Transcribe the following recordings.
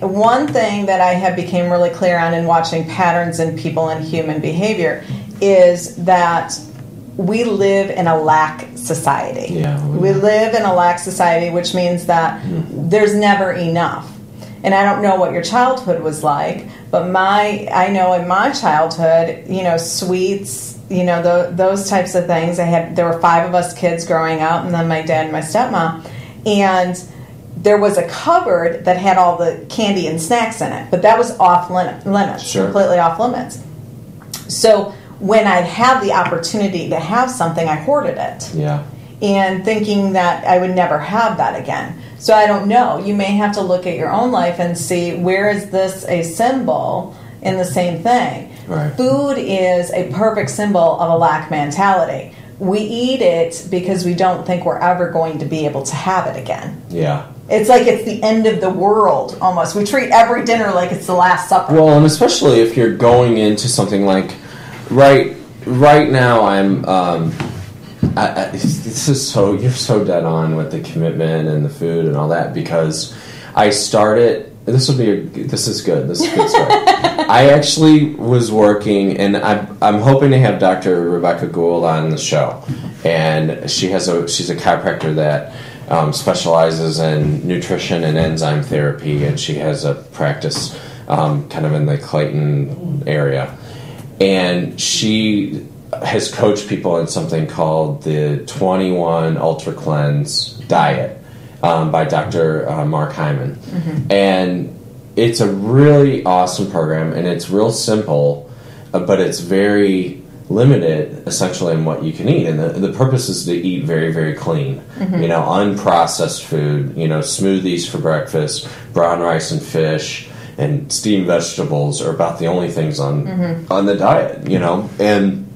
One thing that I have become really clear on in watching patterns in people and human behavior is that we live in a lack society. Yeah, we live in a lack society, which means that there's never enough. And I don't know what your childhood was like, but I know in my childhood, sweets, those types of things. There were 5 of us kids growing up, and then my dad and my stepmom, and there was a cupboard that had all the candy and snacks in it, but that was off limits, sure. Completely off limits. So when I'd have the opportunity to have something, I hoarded it. Yeah. And thinking that I would never have that again. So I don't know. You may have to look at your own life and see, where is this a symbol in the same thing? Right. Food is a perfect symbol of a lack mentality. We eat it because we don't think we're ever going to be able to have it again. Yeah. It's like it's the end of the world, almost. We treat every dinner like it's the Last Supper. Well, and especially if you're going into something like, right now I'm, you're so dead on with the commitment and the food and all that, because I started, this is good story. I actually was working, and I'm hoping to have Dr. Rebecca Gould on the show, and she's a chiropractor that specializes in nutrition and enzyme therapy, and she has a practice kind of in the Clayton area, and she has coached people in something called the 21 Ultra Cleanse diet by Dr. Mark Hyman. Mm-hmm. And it's a really awesome program, and it's real simple, but it's very limited essentially in what you can eat. And the purpose is to eat very, very clean, unprocessed food, smoothies for breakfast, brown rice and fish, and steamed vegetables are about the only things on the diet, And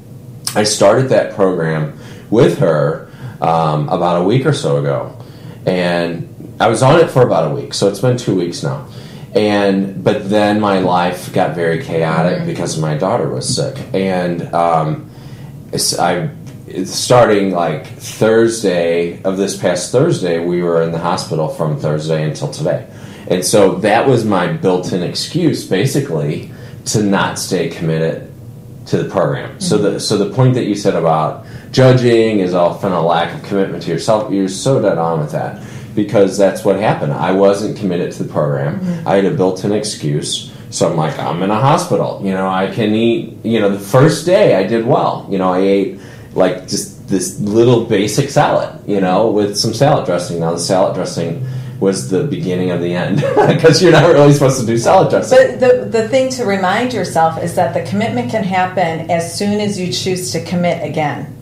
I started that program with her about a week or so ago, and I was on it for about a week, so it's been 2 weeks now. But then my life got very chaotic because my daughter was sick, and starting like Thursday of this past Thursday, we were in the hospital from Thursday until today, and so that was my built-in excuse, basically, to not stay committed to the program. Mm-hmm. So the point that you said about judging is often a lack of commitment to yourself, you're so dead on with that, because that's what happened. I wasn't committed to the program. Mm-hmm. I had a built-in excuse. So I'm like, I'm in a hospital. I can eat, the first day I did well. I ate like just this little basic salad, with some salad dressing. Now the salad dressing was the beginning of the end, because you're not really supposed to do salad dressing. But the thing to remind yourself is that the commitment can happen as soon as you choose to commit again.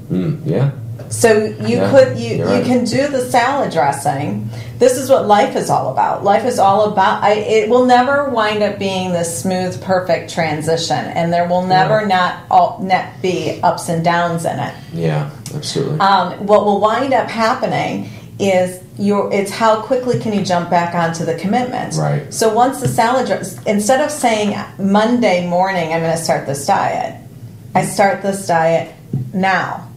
Yeah. So you can do the salad dressing. This is what life is all about. Life is all about. It will never wind up being this smooth, perfect transition, and there will never not be ups and downs in it. Yeah, absolutely. What will wind up happening is it's how quickly can you jump back onto the commitment. Right. So once the salad instead of saying Monday morning I'm going to start this diet, I start this diet now.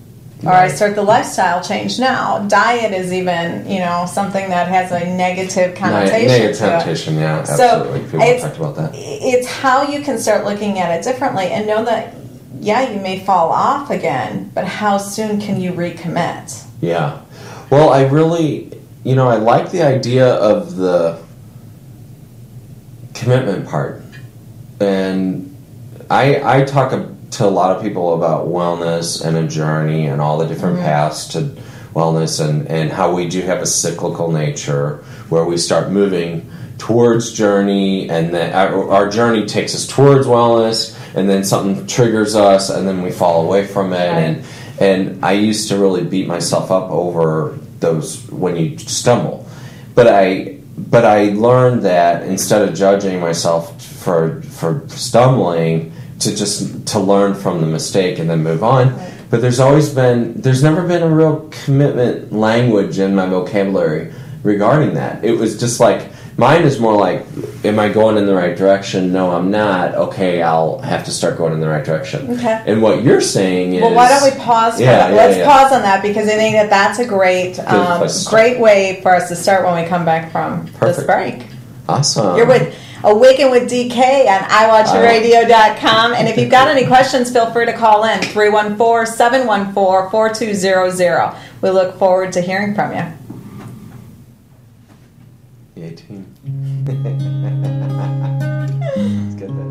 Or I start the lifestyle change now. Diet is even, something that has a negative connotation. Negative connotation, yeah, absolutely. People have talked about that. It's how you can start looking at it differently and know that, you may fall off again, but how soon can you recommit? Yeah. Well, I really, I like the idea of the commitment part. And I talk to a lot of people about wellness and a journey and all the different paths to wellness, and how we do have a cyclical nature where we start moving towards journey, and then our journey takes us towards wellness, and then something triggers us, and then we fall away from it. Right. And I used to really beat myself up over those when you stumble, but I learned that instead of judging myself for stumbling, to learn from the mistake and then move on. Right. But there's never been a real commitment language in my vocabulary regarding that. It was just like, mine is more like, am I going in the right direction? No, I'm not. Okay, I'll have to start going in the right direction. Okay. And what you're saying is... Well, why don't we pause for that? Let's pause on that, because I think that's a great way for us to start when we come back from this break. Awesome. You're with Awaken with DK on iWatchRadio.com. And if you've got any questions, feel free to call in 314-714-4200. We look forward to hearing from you. The 18. Let's get that.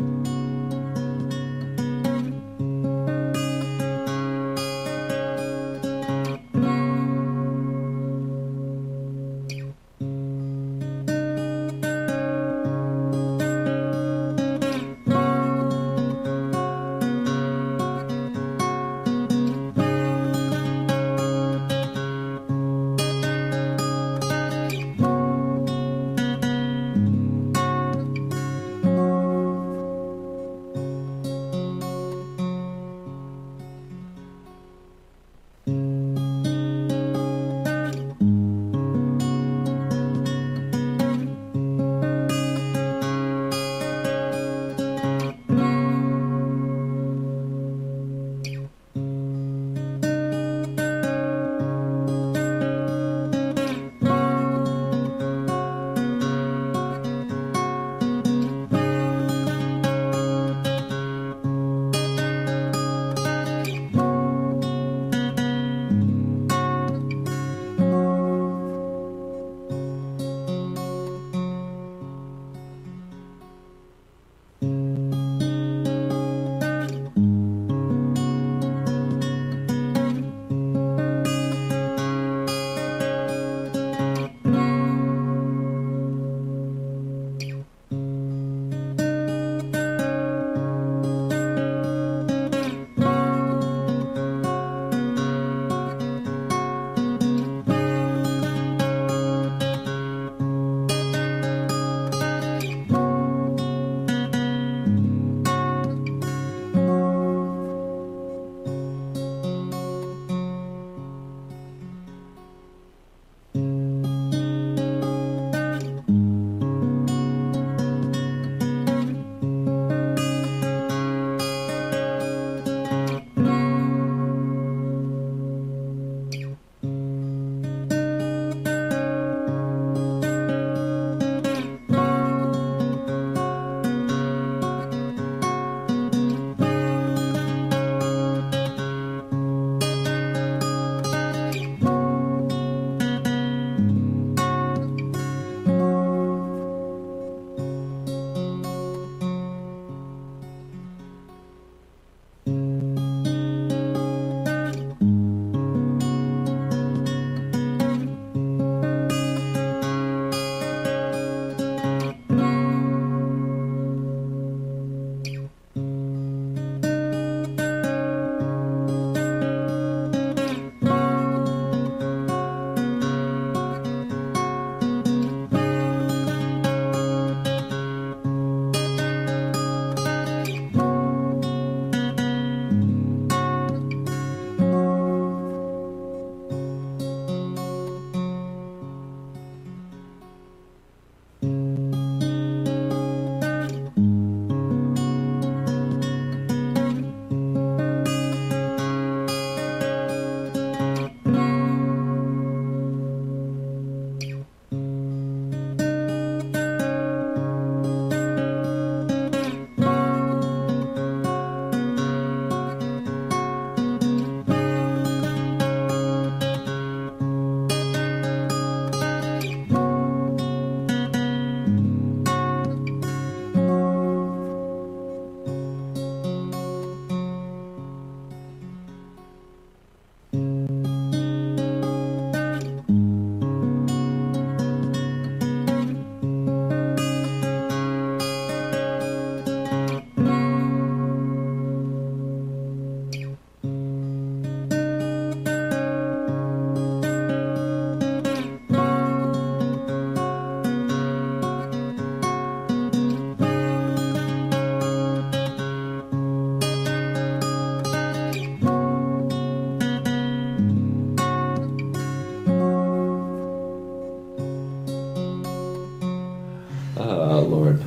Lord.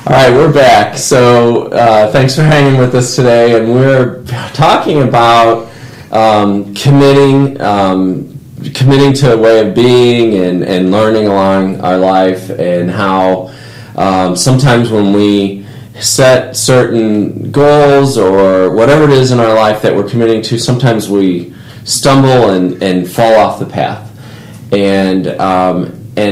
All right, we're back. So thanks for hanging with us today. And we're talking about committing, committing to a way of being and learning along our life, and how sometimes when we set certain goals or whatever it is in our life that we're committing to, sometimes we stumble and fall off the path. And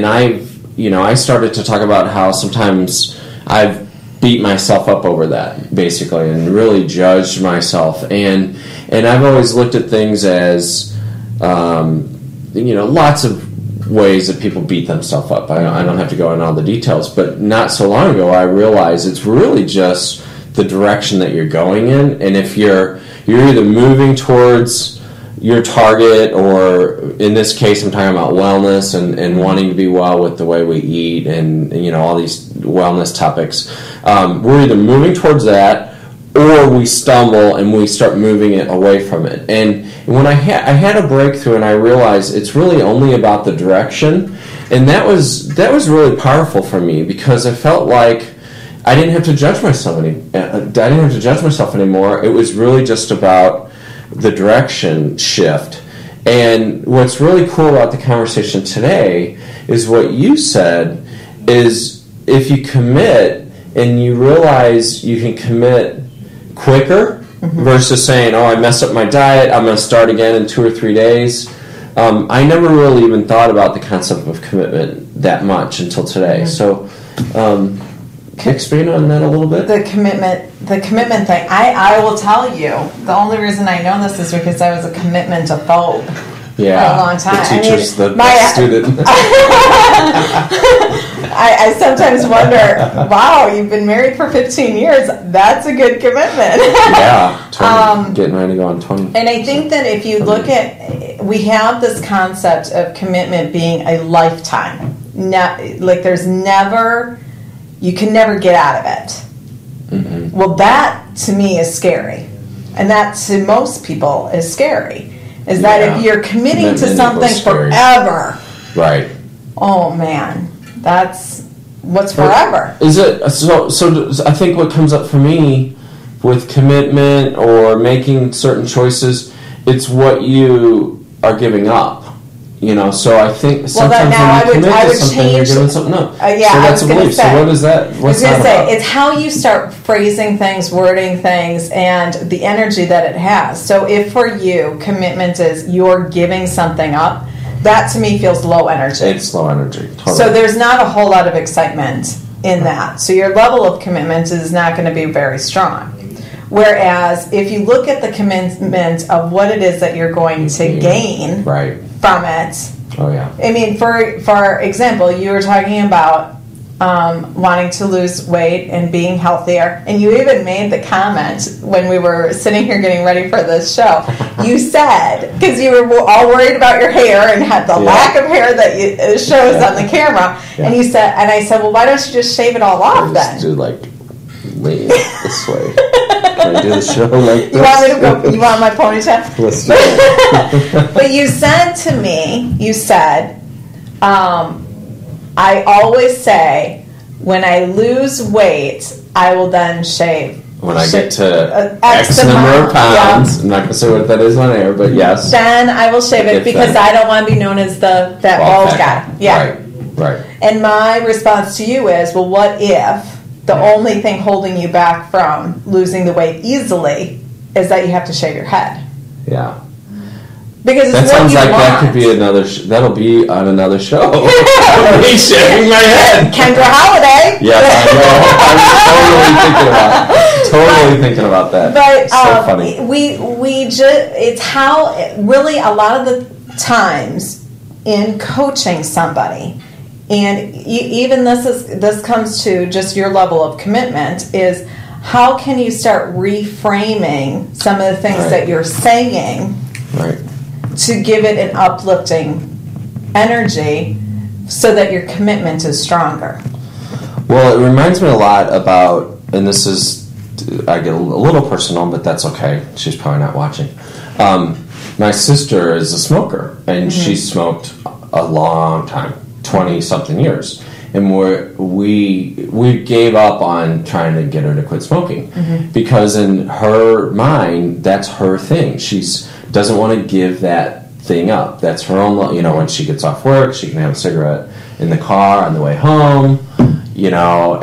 I started to talk about how sometimes I've beat myself up over that, basically, and really judged myself. And I've always looked at things as, lots of ways that people beat themselves up. I don't have to go into all the details, but not so long ago I realized it's really just the direction that you're going in. And if you're either moving towards your target, or in this case I'm talking about wellness and wanting to be well with the way we eat and all these wellness topics, we're either moving towards that, or we stumble and we start moving it away from it. And when I had a breakthrough, and I realized it's really only about the direction, and that was really powerful for me, because I felt like I didn't have to judge myself anymore. It was really just about the direction shift. And what's really cool about the conversation today is what you said is, if you commit and you realize you can commit quicker, versus saying, I messed up my diet, I'm going to start again in 2 or 3 days. I never really even thought about the concept of commitment that much until today. So expand on that a little bit. The commitment thing. I will tell you, the only reason I know this is because I was a commitment phobe for a long time. The teacher's the student. I sometimes wonder, wow, you've been married for 15 years. That's a good commitment. Yeah, 20, getting ready to go on 20. And I think that if you look at, we have this concept of commitment being a lifetime. There's never, you can never get out of it. Mm-hmm. Well, that to me is scary. And that to most people is scary. Is that if you're committing to something forever. Right. Oh, man. That's what's forever. Is it so? I think what comes up for me with commitment or making certain choices, it's what you are giving up. So I think sometimes when you commit to something, you're giving something up. So that's a belief. So what is that? What's that about? It's how you start phrasing things, wording things, and the energy that it has. So if for you, commitment is you're giving something up, that to me feels low energy. It's low energy. Totally. So there's not a whole lot of excitement in that. So your level of commitment is not going to be very strong. Whereas if you look at the commitment of what it is that you're going to gain from it. Oh, yeah. I mean, for example, you were talking about wanting to lose weight and being healthier. And you even made the comment when we were sitting here getting ready for this show. You said, because you were all worried about your hair and had the lack of hair that it shows on the camera. Yeah. And you said, and I said, well, why don't you just shave it all off then? Just do lean this way. Can I do the show like this? You want my ponytail? Let's do it. But you said to me, I always say, when I lose weight, I will then shave. When I get to X number of pounds, I'm not going to say what that is on air, but yes. Then I will shave it because I don't want to be known as that bald guy. Yeah. Right. And my response to you is, well, what if the only thing holding you back from losing the weight easily is that you have to shave your head? Yeah. Because that sounds like that could be another. That'll be on another show. Me shaving my head. Kendra Holiday. Yes, I know. I'm totally thinking about that. But so funny. We just, it's how really a lot of the times in coaching somebody, and even this comes to just your level of commitment, is how can you start reframing some of the things that you're saying. Right. To give it an uplifting energy so that your commitment is stronger. Well, it reminds me a lot about, and this is, I get a little personal, but that's okay. She's probably not watching. My sister is a smoker, and she smoked a long time, 20-something years. And we gave up on trying to get her to quit smoking because in her mind, that's her thing. She's doesn't want to give that thing up. That's her own, you know, when she gets off work, she can have a cigarette in the car on the way home, you know,